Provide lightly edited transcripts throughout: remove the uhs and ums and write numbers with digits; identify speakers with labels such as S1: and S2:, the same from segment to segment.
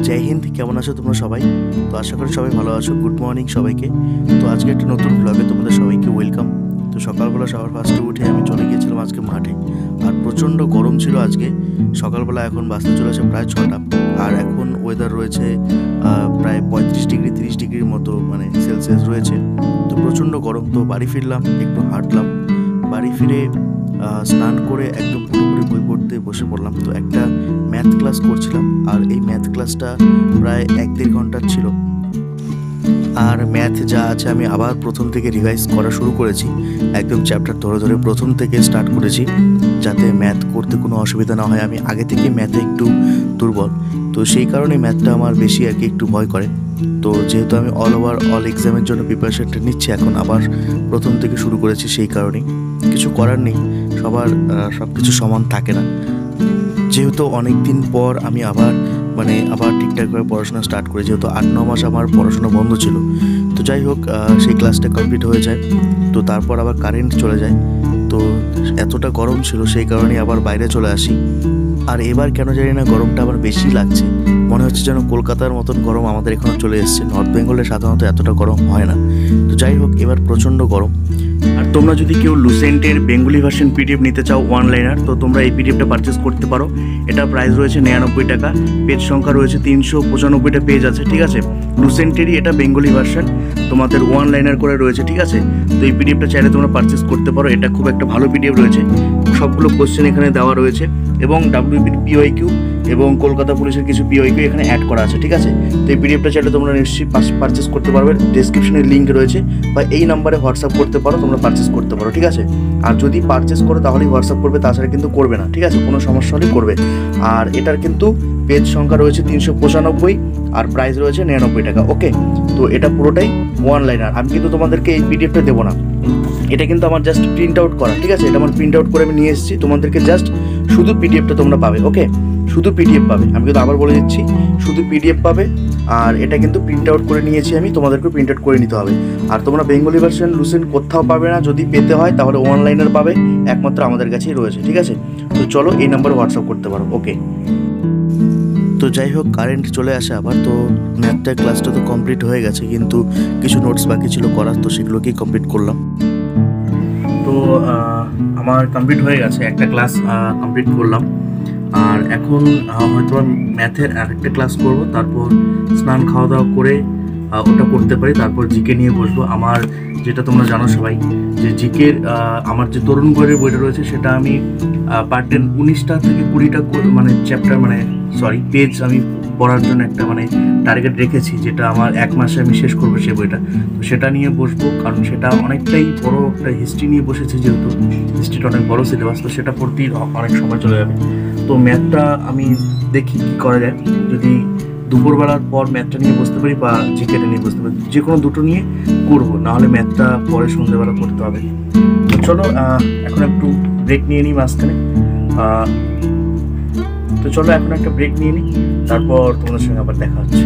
S1: জয় হিন্দ। কেমন আছো তোমরা সবাই? তো আশা করি সবাই ভালো আছো। গুড মর্নিং সবাইকে। তো আজকে একটা নতুন ব্লগে তোমাদের সবাইকে ওয়েলকাম। তো সকালবেলা সবার ফার্স্টে উঠে আমি চলে গিয়েছিলাম আজকে মাঠে, আর প্রচণ্ড গরম ছিল আজকে সকালবেলা। এখন বাজতে চলেছে প্রায় 6টা, আর এখন ওয়েদার রয়েছে প্রায় 35 ডিগ্রি 30 ডিগ্রির মতো মানে সেলসিয়াস রয়েছে। তো প্রচণ্ড গরম। তো বাড়ি ফিরলাম, একটু হাঁটলাম, বাড়ি ফিরে স্নান করে একদম পুরোপুরি বই পড়তে বসে পড়লাম। তো একটা ম্যাথ ক্লাস করছিলাম, আর এই ম্যাথ ক্লাসটা প্রায় 1-1.5 ঘন্টার ছিল। আর ম্যাথ যা আছে আমি আবার প্রথম থেকে রিভাইজ করা শুরু করেছি, একদম চ্যাপ্টার ধরে ধরে প্রথম থেকে স্টার্ট করেছি, যাতে ম্যাথ করতে কোনো অসুবিধা না হয়। আমি আগে থেকে ম্যাথে একটু দুর্বল, তো সেই কারণে ম্যাথটা আমার বেশি আর কি একটু ভয় করে। তো যেহেতু আমি অল এক্সামের জন্য প্রিপারেশনটা নিচ্ছি, এখন আবার প্রথম থেকে শুরু করেছি, সেই কারণেই কিছু করার নেই। সবার সব কিছু সমান থাকে না। যেহেতু অনেক দিন পর আমি আবার ঠিকঠাকভাবে পড়াশোনা স্টার্ট করি, যেহেতু 8-9 মাস আমার পড়াশোনা বন্ধ ছিল। তো যাই হোক, সেই ক্লাসটা কমপ্লিট হয়ে যায়। তো তারপর আবার কারেন্ট চলে যায়। তো এতটা গরম ছিল, সেই কারণেই আবার বাইরে চলে আসি। আর এবার কেন জানি না গরমটা আবার বেশি লাগছে, মনে হচ্ছে যেন কলকাতার মতন গরম আমাদের এখানে চলে এসেছে। নর্থ বেঙ্গলে সাধারণত এতটা গরম হয় না। তো যাই হোক, এবার প্রচণ্ড গরম। আর তোমরা যদি কেউ লুসেন্টের বেঙ্গলি ভার্সন পিডিএফ নিতে চাও ওয়ান লাইনার, তো তোমরা এই পিডিএফটা পারচেস করতে পারো। এটা প্রাইস রয়েছে 99 টাকা, পেজ সংখ্যা রয়েছে 395টা পেজ আছে, ঠিক আছে। লুসেন্টেরই এটা বেঙ্গলি ভার্সন, তোমাদের ওয়ান লাইনার করে রয়েছে, ঠিক আছে। তো এই পিডিএফটা চাইলে তোমরা পারচেস করতে পারো। এটা খুব একটা ভালো পিডিএফ রয়েছে, সবগুলো কোশ্চেন এখানে দেওয়া রয়েছে, এবং WBID PYQ এবং কলকাতা পুলিশের কিছু PYQ এখানে অ্যাড করা আছে, ঠিক আছে। তো এই পিডিএফটা চাইলে তোমরা নিশ্চয়ই পারচেস করতে পারবে। ডেসক্রিপশনে লিঙ্ক রয়েছে, বা এই নাম্বারে হোয়াটসঅ্যাপ করতে পারো, তোমরা পারচেস করতে পারো, ঠিক আছে। আর যদি পারচেস করো তাহলেই হোয়াটসঅ্যাপ করবে, তাছাড়া কিন্তু করবে না, ঠিক আছে। কোনো সমস্যা হলে করবে। আর এটার কিন্তু পেজ সংখ্যা রয়েছে 395, আর প্রাইস রয়েছে 99 টাকা, ওকে। তো এটা পুরোটাই ওয়ান লাইনার। আমি কিন্তু তোমাদেরকে এই পিডিএফটা দেবো না, এটা কিন্তু আমার জাস্ট প্রিন্ট আউট করা, ঠিক আছে। এটা আমার প্রিন্ট আউট করে আমি নিয়ে এসেছি, তোমাদেরকে জাস্ট শুধু পিডিএফটা তোমরা পাবে, ওকে। শুধু পিডিএফ পাবে, আমি কিন্তু আবার বলে দিচ্ছি, শুধু পিডিএফ পাবে। আর এটা কিন্তু প্রিন্ট আউট করে নিয়েছি আমি, তোমাদেরকে প্রিন্ট আউট করে নিতে হবে। আর তোমরা বেঙ্গলি ভার্সন লুসেন্ট কোথাও পাবে না, যদি পেতে হয় তাহলে অনলাইনের পাবে, একমাত্র আমাদের কাছেই রয়েছে, ঠিক আছে। তো চলো, এই নাম্বারে হোয়াটসঅ্যাপ করতে পারো, ওকে। তো যাই হোক, কারেন্ট চলে আসে আবার। তো ম্যাথটার ক্লাসটা তো কমপ্লিট হয়ে গেছে, কিন্তু কিছু নোটস বাকি ছিল করার, তো সেগুলোকেই কমপ্লিট করলাম। তো আমার কমপ্লিট হয়ে গেছে, একটা ক্লাস কমপ্লিট করলাম। আর এখন হয়তো ম্যাথের আরেকটা ক্লাস করব, তারপর স্নান খাওয়া দাওয়া করে ওটা করতে পারি, তারপর জিকে নিয়ে বসবো। আমার যেটা তোমরা জানো সবাই, যে জিকের আমার যে তরুণ বইয়ের বইটা রয়েছে, সেটা আমি পার্ট 10 19টা থেকে 20টা মানে চ্যাপ্টার পেজ আমি পড়ার জন্য একটা টার্গেট রেখেছি, যেটা আমার 1 মাসে আমি শেষ করবো সেই বইটা। তো সেটা নিয়ে বসবো, কারণ সেটা অনেকটাই বড় একটা হিস্ট্রি নিয়ে বসেছে, যেহেতু হিস্ট্রিটা অনেক বড় সিলেবাস, তো সেটা পড়তেই অনেক সময় চলে যাবে। তো ম্যাথটা আমি দেখি কী করা যায়, যদি দুপুরবেলার পর ম্যাথটা নিয়ে বসতে পারি বা জিকেটা নিয়ে বসতে পারি, যে কোনো দুটো নিয়ে করবো, নাহলে ম্যাথটা পরে সন্ধ্যেবেলা করতে হবে। তো চলো, এখন একটু ব্রেক নিয়ে নিই মাঝখানে। তো চলো এখন একটা ব্রেক নিয়ে নিই, তারপর তোমাদের সঙ্গে আবার দেখা হচ্ছে।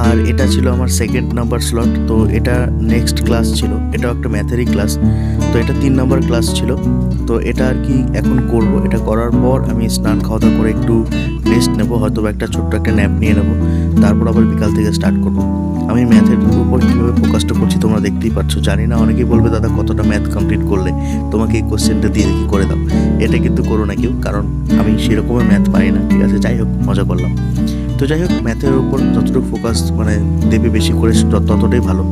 S1: আর এটা ছিল আমার সেকেন্ড নাম্বার স্লট। তো এটা নেক্সট ক্লাস ছিল, এটাও একটা ম্যাথেরই ক্লাস। তো এটা 3 নম্বর ক্লাস ছিল। তো এটা আর কি এখন করব। এটা করার পর আমি স্নান খাওয়া দাওয়া করে একটু রেস্ট নেবো, হয়তো একটা ছোট্ট একটা ন্যাপ নিয়ে নেবো, তারপর আবার বিকাল থেকে স্টার্ট করব। আমি ম্যাথের উপর কীভাবে ফোকাসটা করছি তোমরা দেখতেই পাচ্ছ। জানি না, অনেকেই বলবে দাদা কতটা ম্যাথ কমপ্লিট করলে, তোমাকে এই কোশ্চেনটা দিয়ে দেখি করে দাও। এটা কিন্তু করো না কেউ, কারণ আমি সেরকমের ম্যাথ পারি না, ঠিক আছে। যাই হোক, মজা করলাম। তো যাই হোক, ম্যাথের উপর যতটুকু ফোকাস দেবে বেশি করে, ততটাই ভালো।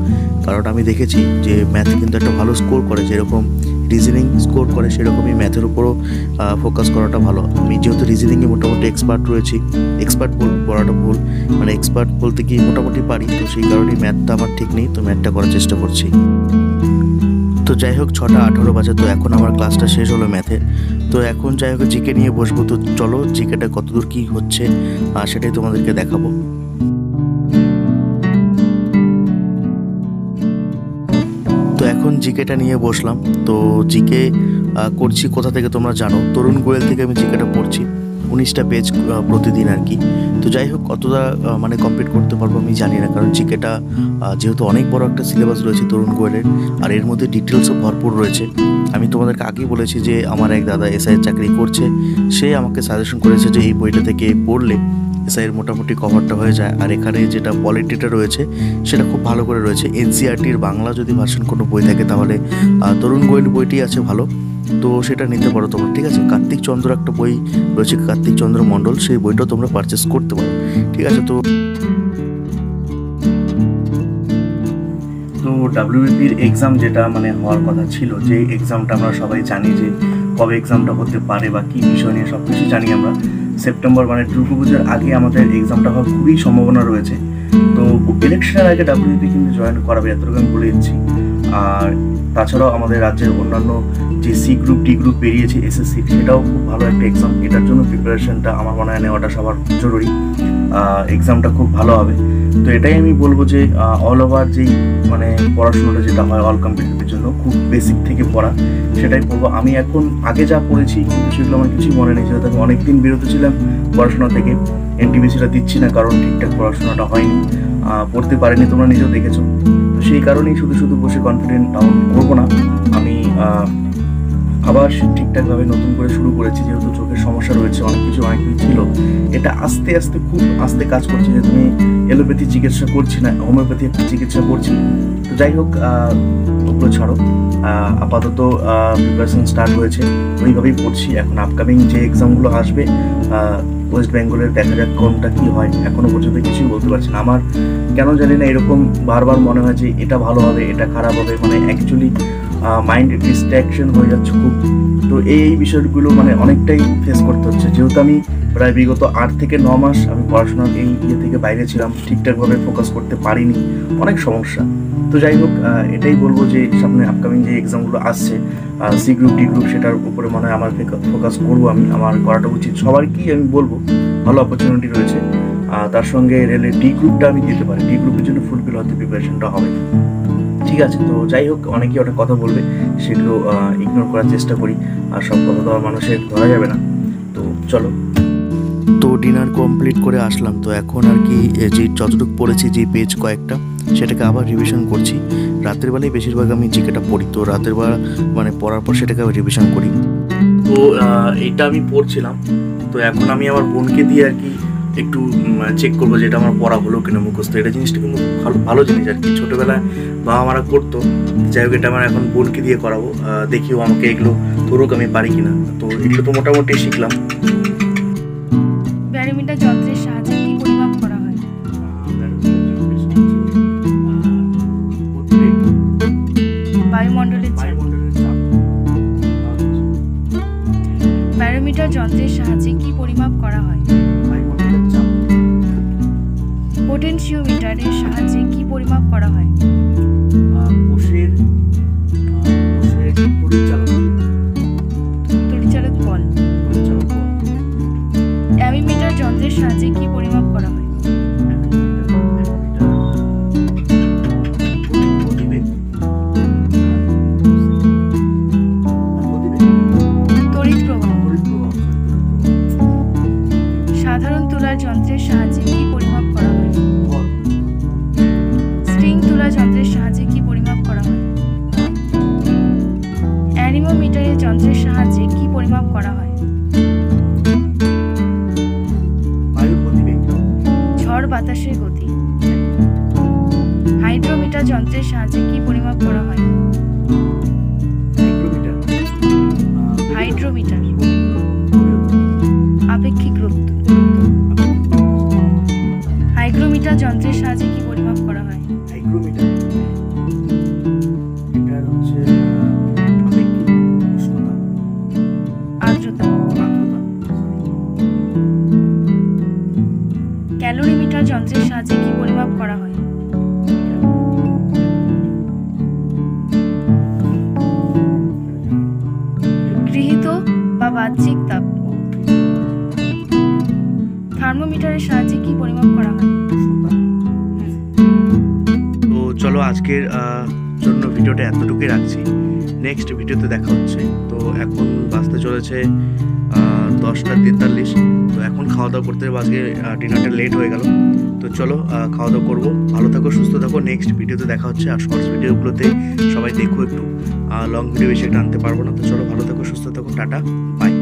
S1: কারণ আমি দেখেছি যে ম্যাথ কিন্তু একটা ভালো স্কোর করে, যেরকম রিজনিং স্কোর করে, সেরকমই ম্যাথের উপরও ফোকাস করাটা ভালো। আমি যেহেতু রিজনিংয়ে মোটামুটি এক্সপার্ট রয়েছি, এক্সপার্ট বলাটা ভুল, এক্সপার্ট বলতে কি মোটামুটি পারি, তো সেই কারণেই ম্যাথটা আমার ঠিক নেই, তো ম্যাথটা করার চেষ্টা করছি। তো যাই হোক, 6:18 বাজে। তো এখন আমার ক্লাসটা শেষ হলো ম্যাথের। তো এখন যাই হোক জিকে নিয়ে বসবো। তো চলো, জিকেটা কতদূর কী হচ্ছে সেটাই তোমাদেরকে দেখাবো। তো এখন জিকেটা নিয়ে বসলাম। তো জিকে করছি কোথা থেকে তোমরা জানো, তরুণ গোয়েল থেকে আমি জিকেটা পড়ছি। 19টা পেজ প্রতিদিন আর কি। তো যাই হোক কতটা মানে কমপ্লিট করতে পারবো আমি জানি না, কারণ জিকেটা যেহেতু অনেক বড় একটা সিলেবাস রয়েছে তরুণ গোয়েলের, আর এর মধ্যে ডিটেলসও ভরপুর রয়েছে। আমি তোমাদেরকে আগেই বলেছি যে আমার এক দাদা এসআইয়ের চাকরি করছে, সে আমাকে সাজেশন করেছে যে এই বইটা থেকে পড়লে এসআইয়ের মোটামুটি কভারটা হয়ে যায়। আর এখানে যেটা পলিটিটা রয়েছে সেটা খুব ভালো করে রয়েছে। এনসিইআরটির বাংলা যদি ভার্সন কোনো বই থাকে তাহলে তরুণ গোয়েল বইটি আছে ভালো, তো সেটা নিতে পারো তোমরা, ঠিক আছে। কার্তিক চন্দ্র একটা বই রয়েছে, কার্তিক চন্দ্র মণ্ডল, সেই বইটাও তোমরা পারচেস করতে পারো, ঠিক আছে। তো ডাব্লিউবিপির এক্সাম যেটা মানে হওয়ার কথা ছিল, যে এক্সামটা আমরা সবাই জানি যে কবে এক্সামটা হতে পারে বা কী বিষয় নিয়ে সব কিছু জানি আমরা। সেপ্টেম্বর মানে দুর্গাপুজোর আগে আমাদের এক্সামটা হওয়ার খুবই সম্ভাবনা রয়েছে। তো ইলেকশনের আগে ডাব্লিউবিপি কিন্তু জয়েন করাবে, এতটুকু আমি বলে দিচ্ছি। আর তাছাড়াও আমাদের রাজ্যের অন্যান্য যে সি গ্রুপ ডি গ্রুপ বেরিয়েছে এসএসসি, সেটাও খুব ভালো একটা এক্সাম। এটার জন্য প্রিপারেশনটা আমার মনে হয় নেওয়াটা সবার জরুরি। এক্সামটা খুব ভালো হবে। তো এটাই আমি বলবো যে অল ওভার যেই মানে পড়াশোনাটা যেটা হয় অল কম্পিটিটিভের জন্য খুব বেসিক থেকে পড়া, সেটাই পড়বো। আমি এখন আগে যা পড়েছি কিন্তু সেগুলো আমার কিছুই মনে নেই, যেহেতু আমি অনেকদিন বিরত ছিলাম পড়াশোনা থেকে। এনটিপিসিটা দিচ্ছি না কারণ ঠিকঠাক পড়াশোনাটা হয়নি, পড়তে পারিনি, তোমরা নিজেও দেখেছো। তো সেই কারণেই শুধু শুধু বসে কনফিডেন্ট ডাউন করবো না। আমি আবার ঠিকঠাকভাবে নতুন করে শুরু করেছি, যেহেতু চোখের সমস্যা রয়েছে, অনেকদিন ছিল। এটা আস্তে আস্তে খুব আস্তে কাজ করছে, যে তুমি এলোপ্যাথি চিকিৎসা করছি না, হোমিওপ্যাথি একটা চিকিৎসা করছি। তো যাই হোক ওগুলো ছাড়ো, আপাতত প্রিপারেশন স্টার্ট হয়েছে, ওইভাবেই পড়ছি। এখন আপকামিং যে এক্সামগুলো আসবে ওয়েস্ট বেঙ্গলের, দেখা যাক কোনটা কী হয়। এখনও পর্যন্ত কিছুই বলতে পারছি না। আমার কেন জানি না এরকম বারবার মনে হয় যে এটা ভালো হবে, এটা খারাপ হবে, মানে অ্যাকচুয়ালি মাইন্ড ডিস্ট্র্যাকশন হয়ে যাচ্ছে খুব। তো এই বিষয়গুলো মানে অনেকটাই ফেস করতে হচ্ছে, যেহেতু আমি প্রায় বিগত 8 থেকে 9 মাস আমি পড়াশোনার এই থেকে বাইরে ছিলাম, ঠিকঠাকভাবে ফোকাস করতে পারিনি, অনেক সমস্যা। তো যাই হোক এটাই বলবো যে সামনে আপকামিং যে এক্সামগুলো আসছে সি গ্রুপ ডি গ্রুপ, সেটার উপরে মনে হয় আমার ফোকাস করবো আমি, আমার করাটা উচিত। সবারকেই আমি বলবো ভালো অপরচুনিটি রয়েছে। তার সঙ্গে রেলের ডি গ্রুপটা আমি দিতে পারি, ডি গ্রুপের জন্য ফুলফিল হতে প্রিপারেশনটা হবে, ঠিক আছে। তো যাই হোক অনেকেই অনেক কথা বলবে, সেগুলো ইগনোর করার চেষ্টা করি, আর সব কথা তো আর মানুষের ধরা যাবে না। তো চলো, তো ডিনার কমপ্লিট করে আসলাম। তো এখন আর কি যে যতটুকু পড়েছি, যে পেজ কয়েকটা, সেটাকে আবার রিভিশন করছি। রাতের বেলায় বেশিরভাগ আমি জিকেটা পড়ি, তো রাতের বেলা মানে পড়ার পর সেটাকে আমি রিভিশন করি। তো এটা আমি পড়ছিলাম, তো এখন আমি আমার বোনকে দিয়ে আর কি একটু চেক করবো যে এটা আমার পড়া হলো কিনা, মুখস্থ। এটা জিনিসটা কিন্তু ভালো জিনিস আর কি, ছোটোবেলায় বাবা মারা করতো। যাই হোক এটা আমার এখন বোনকে দিয়ে করাবো, দেখিও আমাকে এগুলো ধরুক আমি পারি কিনা। তো এগুলো তো মোটামুটি শিখলাম।
S2: ব্যারোমিটার যন্ত্রের সাহায্যে কি পরিমাপ করা হয়? বায়ুমণ্ডলের চাপ। ব্যারোমিটার যন্ত্রের সাহায্যে কি পরিমাপ করা হয়? পোটেনশিওমিটারের সাহায্যে কি পরিমাপ করা হয়? তড়িৎচালক বল। অ্যামিমিটার যন্ত্রের সাহায্যে কি পরিমাপ করা হয়? তড়িৎ প্রবাহ। সাধারণ তুলার যন্ত্রের সাহায্যে কি পরিমাপ করা হয়? স্ট্রিং তুলা যন্ত্রের সাহায্যে কি পরিমাপ করা হয়? অ্যানিমোমিটারের যন্ত্রের সাহায্যে কি পরিমাপ করা হয়? ঝড় বাতাসের গতি। হাইড্রোমিটার যন্ত্রের সাহায্যে কি পরিমাপ করা হয়? হাইড্রোমিটার। আপেক্ষিক গুরুত্ব। হাইগ্রোমিটার যন্ত্রের সাহায্যে কি পরিমাপ করা হয়?
S1: হাইগ্রোমিটার এটা হচ্ছে আপেক্ষিক উষ্ণতা,
S2: আর্দ্রতা। ক্যালোরিমিটার যন্ত্রের সাহায্যে কি পরিমাপ করা হয়? গৃহীত বা বাহ্যিক তাপ। থার্মোমিটারের সাহায্যে কি পরিমাপ করা হয়?
S1: তো চলো আজকের জন্য ভিডিওটা এতটুকুই রাখছি, নেক্সট ভিডিওতে দেখা হচ্ছে। তো এখন বাজতে চলেছে 10টা 43। এখন খাওয়া দাওয়া করতে হবে, আজকে ডিনারটা লেট হয়ে গেল। তো চলো খাওয়া দাওয়া করবো। ভালো থাকো, সুস্থ থাকো। নেক্সট ভিডিওতে দেখা হচ্ছে। আর শর্টস ভিডিওগুলোতে সবাই দেখো একটু, লং ভিডিও বেশি একটা আনতে পারবো না। তো চলো ভালো থাকো, সুস্থ থাকো, টাটা, বাই।